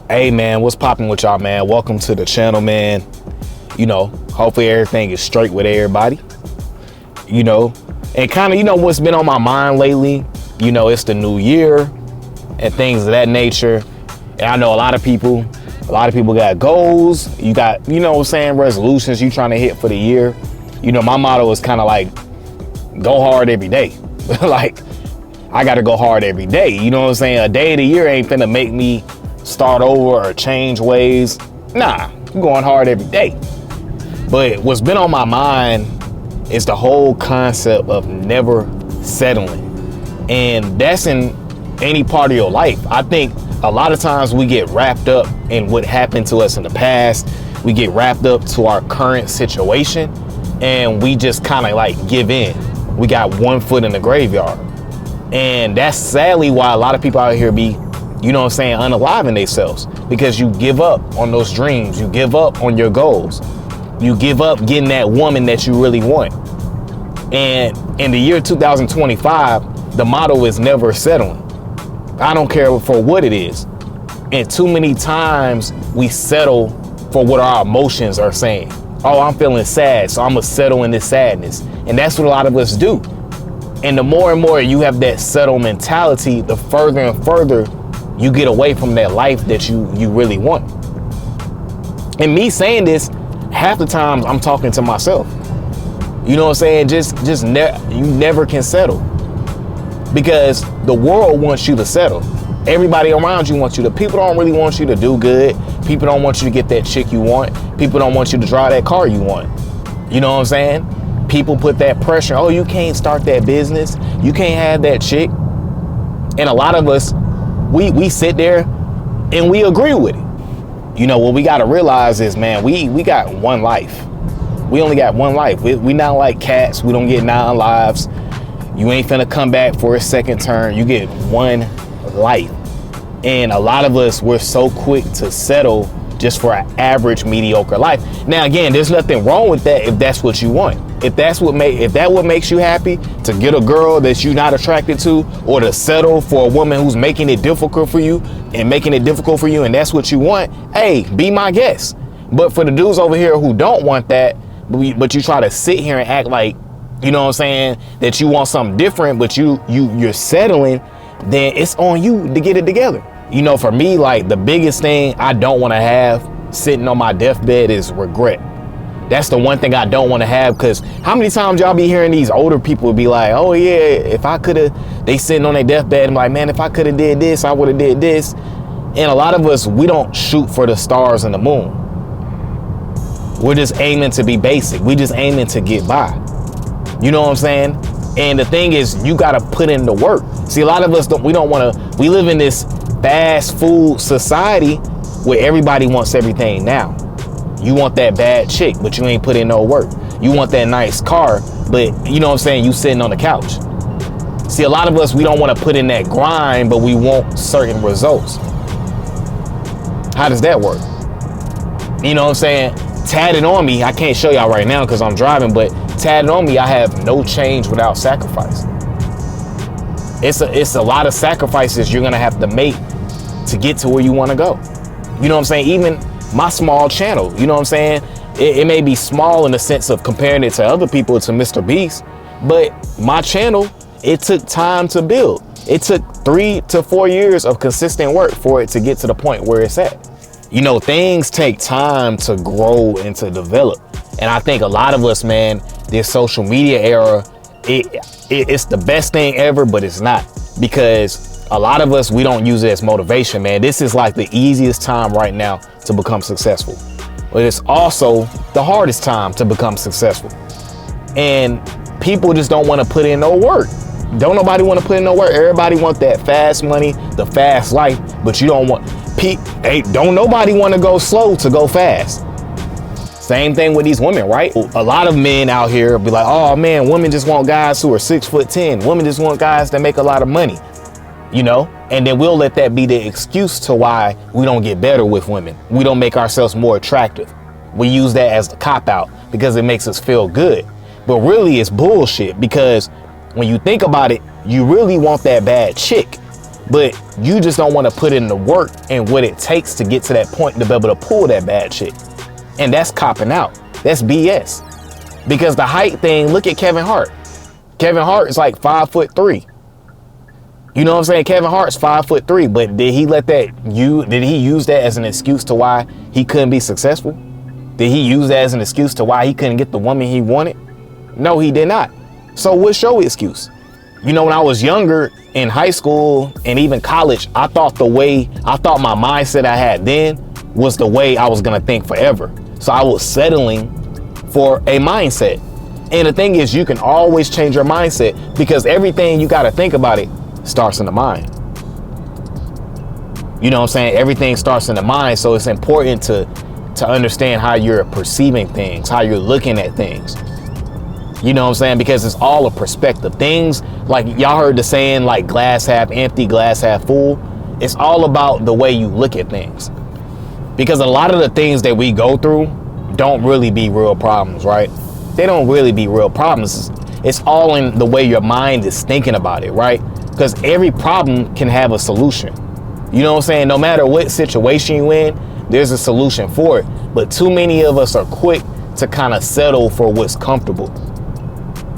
Hey man, what's popping with y'all, man? Welcome to the channel, man. Hopefully everything is straight with everybody. And kind of, what's been on my mind lately, it's the new year and things of that nature. And I know a lot of people got goals. You got, resolutions you trying to hit for the year. My motto is kind of like, go hard every day. Like, I got to go hard every day. You know what I'm saying? A day of the year ain't finna make me start over or change ways. Nah, I'm going hard every day. But what's been on my mind is the whole concept of never settling. And that's in any part of your life. I think a lot of times we get wrapped up in what happened to us in the past. We get wrapped up to our current situation and we just kind of like give in. We got one foot in the graveyard. And that's sadly why a lot of people out here be, unaliving themselves, because you give up on those dreams. You give up on your goals. You give up getting that woman that you really want. And in the year 2025, the motto is never settling. I don't care for what it is. And too many times we settle for what our emotions are saying. Oh, I'm feeling sad, so I'm gonna settle in this sadness. And that's what a lot of us do. And the more and more you have that settle mentality, the further and further you get away from that life that you really want. And me saying this, half the times I'm talking to myself. You know what I'm saying? You never can settle, because the world wants you to settle. Everybody around you wants you to. People don't really want you to do good. People don't want you to get that chick you want. People don't want you to drive that car you want. You know what I'm saying? People put that pressure. Oh, you can't start that business. You can't have that chick. And a lot of us, we sit there and we agree with it. What we got to realize is, man, we got one life. We only got one life. We not like cats. We don't get 9 lives. You ain't finna come back for a second turn. You get one life. And a lot of us, we're so quick to settle just for an average, mediocre life. Now, again, there's nothing wrong with that if that's what you want. If that what makes you happy, to get a girl that you're not attracted to, or to settle for a woman who's making it difficult for you, and that's what you want, hey, be my guest. But for the dudes over here who don't want that, but you try to sit here and act like, that you want something different, but you're settling, then it's on you to get it together. For me, like, the biggest thing I don't want to have sitting on my deathbed is regret. That's the one thing I don't want to have, because how many times y'all be hearing these older people be like, oh yeah, if I could have, they sitting on their deathbed and like, man, if I could have did this, I would have did this. And a lot of us, we don't shoot for the stars and the moon. We're just aiming to be basic. We just aiming to get by. You know what I'm saying? And the thing is, you got to put in the work. See, a lot of us we live in this fast food society where everybody wants everything now. You want that bad chick, but you ain't put in no work. You want that nice car, but you sitting on the couch. See, a lot of us, we don't want to put in that grind, but we want certain results. How does that work? You know what I'm saying? Tatted on me, I can't show y'all right now because I'm driving, but tatted on me, I have no change without sacrifice. It's a lot of sacrifices you're gonna have to make to get to where you want to go. You know what I'm saying? Even my small channel, you know what I'm saying? It may be small in the sense of comparing it to other people, to Mr. Beast, but my channel, it took time to build. It took 3 to 4 years of consistent work for it to get to the point where it's at. Things take time to grow and to develop. And I think a lot of us, man, this social media era, it's the best thing ever, but it's not, because a lot of us, we don't use it as motivation, man. This is like the easiest time right now to become successful, but it's also the hardest time to become successful. And people just don't want to put in no work. Don't nobody want to put in no work. Everybody want that fast money, the fast life, but you don't want, don't nobody want to go slow to go fast. Same thing with these women, right? A lot of men out here be like, oh man, women just want guys who are 6'10". Women just want guys that make a lot of money, and then we'll let that be the excuse to why we don't get better with women. We don't make ourselves more attractive. We use that as the cop out because it makes us feel good. But really it's bullshit, because when you think about it, you really want that bad chick. but you just don't want to put in the work and what it takes to get to that point to be able to pull that bad shit. And that's copping out. That's BS. Because the height thing, look at Kevin Hart. Kevin Hart is like 5'3". You know what I'm saying? Kevin Hart's 5'3", but did he use that as an excuse to why he couldn't be successful? Did he use that as an excuse to why he couldn't get the woman he wanted? No, he did not. So what's your excuse? You know, when I was younger in high school and even college, I thought my mindset I had then was the way I was gonna think forever. So I was settling for a mindset. And the thing is, you can always change your mindset, because everything you got to think about it starts in the mind. You know what I'm saying? Everything starts in the mind. So it's important to understand how you're perceiving things, how you're looking at things. You know what I'm saying? Because it's all a perspective. Things like y'all heard the saying, like glass half empty, glass half full. It's all about the way you look at things. Because a lot of the things that we go through don't really be real problems, right? They don't really be real problems. It's all in the way your mind is thinking about it, right? Because every problem can have a solution. You know what I'm saying? No matter what situation you're in, there's a solution for it. But too many of us are quick to kind of settle for what's comfortable.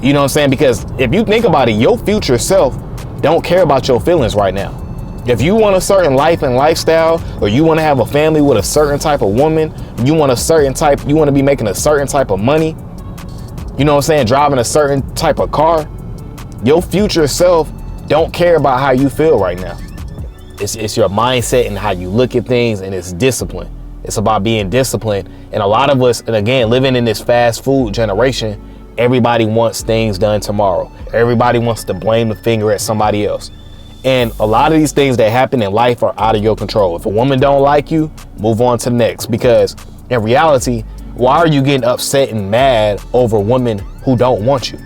You know what I'm saying? Because if you think about it, your future self don't care about your feelings right now. If you want a certain life and lifestyle, or you want to have a family with a certain type of woman, you want to be making a certain type of money, you know what I'm saying, driving a certain type of car, your future self don't care about how you feel right now. It's your mindset and how you look at things, and it's discipline. It's about being disciplined. And a lot of us, and again, living in this fast food generation, everybody wants things done tomorrow. Everybody wants to blame the finger at somebody else. And a lot of these things that happen in life are out of your control. If a woman don't like you, move on to the next. Because in reality, why are you getting upset and mad over women who don't want you?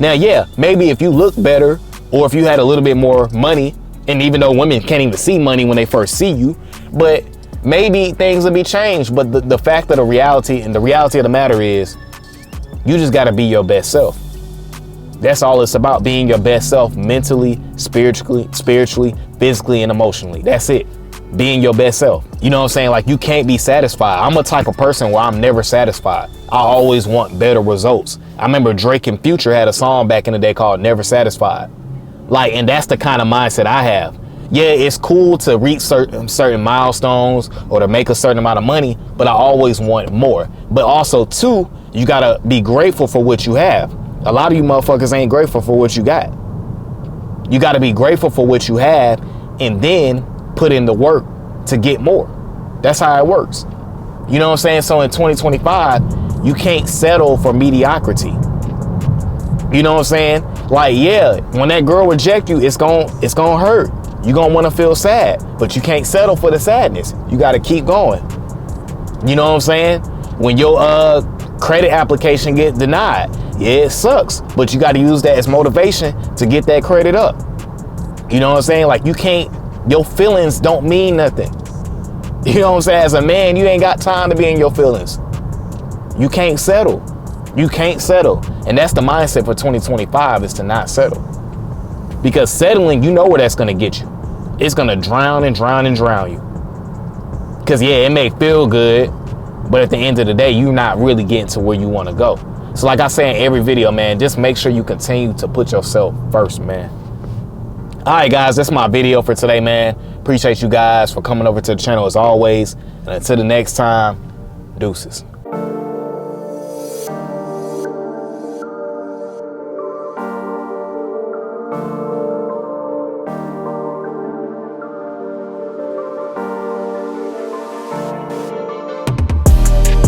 Now, yeah, maybe if you look better, or if you had a little bit more money, and even though women can't even see money when they first see you, but maybe things will be changed. But the fact of the reality of the matter is, you just got to be your best self. That's all it's about, being your best self mentally, spiritually, physically, and emotionally. That's it. Being your best self. You know what I'm saying? Like, you can't be satisfied. I'm a type of person where I'm never satisfied. I always want better results. I remember Drake and Future had a song back in the day called Never Satisfied. Like, and that's the kind of mindset I have. Yeah, it's cool to reach certain milestones or to make a certain amount of money, but I always want more. But also, too, you gotta be grateful for what you have. A lot of you motherfuckers ain't grateful for what you got. You gotta be grateful for what you have, and then put in the work to get more. That's how it works. You know what I'm saying? So in 2025, you can't settle for mediocrity. You know what I'm saying? Like, yeah, when that girl reject you, it's gonna hurt. You're gonna wanna feel sad, but you can't settle for the sadness. You gotta keep going. You know what I'm saying? When your credit application get denied, yeah, it sucks, but you gotta use that as motivation to get that credit up. You know what I'm saying? Like, your feelings don't mean nothing. You know what I'm saying? As a man, you ain't got time to be in your feelings. You can't settle. You can't settle. And that's the mindset for 2025, is to not settle. Because settling, you know where that's gonna get you. It's gonna drown and drown and drown you. Because yeah, it may feel good, but at the end of the day, you're not really getting to where you wanna go. So like I say in every video, man, just make sure you continue to put yourself first, man. All right, guys, that's my video for today, man. Appreciate you guys for coming over to the channel as always. And until the next time, deuces.